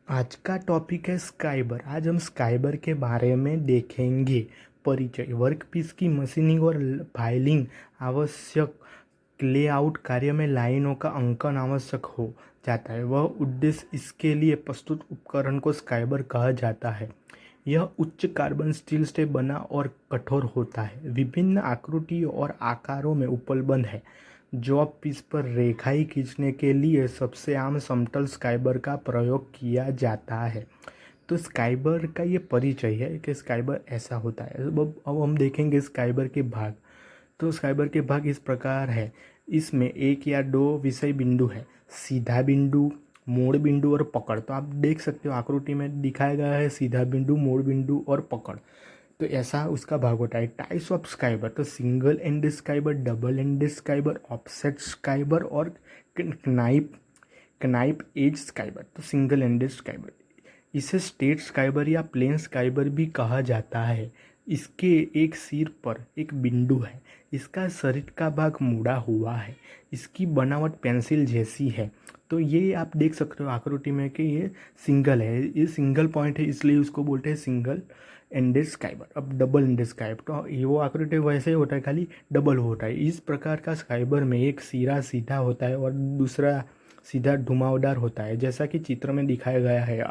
आज का टॉपिक है स्काइबर। आज हम स्काइबर के बारे में देखेंगे। परिचय। वर्कपीस की मशीनिंग और फाइलिंग आवश्यक लेआउट कार्य में लाइनों का अंकन आवश्यक हो जाता है। वह उद्देश्य इसके लिए प्रस्तुत उपकरण को स्काइबर कहा जाता है। यह उच्च कार्बन स्टील से बना और कठोर होता है। विभिन्न आकृतियों और आकारों में उपलब्ध है। जॉब पीस पर रेखाएं खींचने के लिए सबसे आम समतल स्काइबर का प्रयोग किया जाता है। तो स्काइबर का ये परिचय है कि स्काइबर ऐसा होता है। अब हम देखेंगे स्काइबर के भाग। तो स्काइबर के भाग इस प्रकार है। इसमें एक या दो विषय बिंदु है, सीधा बिंदु, मोड़ बिंदु और पकड़। तो आप देख सकते हो आकृति में दिखाया गया है सीधा बिंदु, मोड़ बिंदु और पकड़। तो ऐसा उसका भाग होता है। टाइप्स ऑफ स्काइबर, तो single ended scriber, double ended scriber, offset scriber और कनाइप कनाइप एज स्काइबर। तो सिंगल एंडेड स्काइबर, इसे स्ट्रेट स्काइबर या प्लेन स्काइबर भी कहा जाता है। इसके एक सिर पर एक बिंदु है। इसका शरीर का भाग मुड़ा हुआ है। इसकी बनावट पेंसिल जैसी है। तो ये आप देख सकते हो आकृति में कि ये सिंगल है, ये सिंगल पॉइंट है, इसलिए उसको बोलते हैं सिंगल एंडेड स्काइबर। अब डबल एंडेड स्काइबर, तो ये वो आकृति वैसे ही होता है, खाली डबल होता है। इस प्रकार का स्काइबर में एक सिरा सीधा होता है और दूसरा सीधा घुमावदार होता है, जैसा कि चित्र में दिखाया गया है।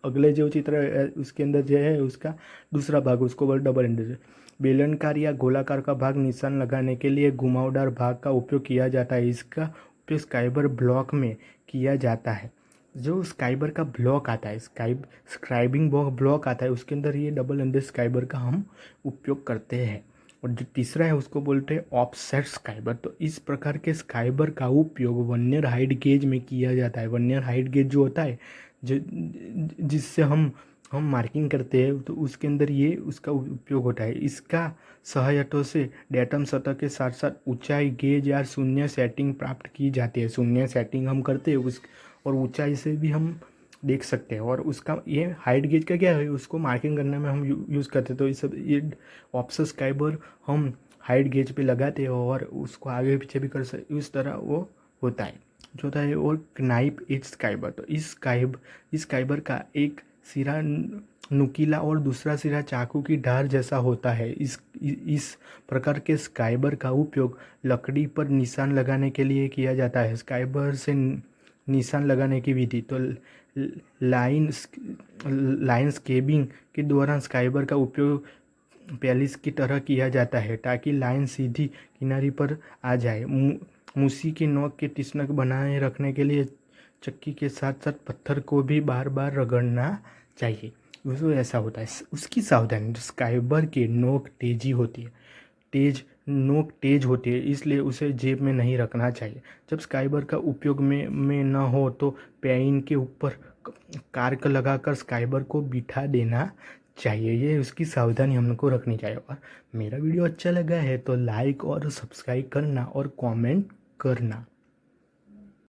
अगले जो चित्र है उसके अंदर जो है उसका दूसरा भाग, उसको बोल डबल एंडेड। बेलनाकार या गोलाकार का भाग निशान लगाने के लिए घुमावदार भाग का उपयोग किया जाता है। इसका उपयोग स्काइबर ब्लॉक में किया जाता है। जो स्काइबर का ब्लॉक आता है, स्क्राइबिंग ब्लॉक आता है, उसके अंदर ये डबल एंडेड स्काइबर का हम उपयोग करते हैं। और जो तीसरा है उसको बोलते हैं ऑफसेट स्काइबर। तो इस प्रकार के स्काइबर का उपयोग वर्नियर हाइट गेज में किया जाता है। वर्नियर हाइट गेज जो होता है, जो जिससे हम मार्किंग करते हैं, तो उसके अंदर ये उसका उपयोग होता है। इसका सहायतों से डेटम सतह के साथ साथ ऊंचाई गेज या शून्य सेटिंग प्राप्त की जाती है। शून्य सेटिंग हम करते हैं उस, और ऊंचाई से भी हम देख सकते हैं। और उसका ये हाइट गेज का क्या है, उसको मार्किंग करने में हम यूज़ करते हैं। तो ये ऑफसेट स्काइबर हम हाइट गेज पे लगाते हैं और उसको आगे पीछे भी कर सकते, इस तरह वो होता है जो होता है। और नाइफ एज स्काइबर, तो इस स्काइबर का एक सिरा नुकीला और दूसरा सिरा चाकू की धार जैसा होता है। इस प्रकार के स्काइबर का उपयोग लकड़ी पर निशान लगाने के लिए किया जाता है। स्काइबर से निशान लगाने की विधि, तो लाइन स्केबिंग के दौरान स्काइबर का उपयोग पेलिस की तरह किया जाता है ताकि लाइन सीधी किनारी पर आ जाए। मूसी के नोक के तीक्ष्ण बनाए रखने के लिए चक्की के साथ साथ पत्थर को भी बार बार रगड़ना चाहिए। उसको ऐसा होता है। उसकी सावधानी, स्काइबर के नोक तेज होती है, इसलिए उसे जेब में नहीं रखना चाहिए। जब स्काइबर का उपयोग में न हो तो पेन के ऊपर कार्क लगाकर स्काइबर को बिठा देना चाहिए। ये उसकी सावधानी हमको रखनी चाहिए। और मेरा वीडियो अच्छा लगा है तो लाइक और सब्सक्राइब करना और कमेंट करना।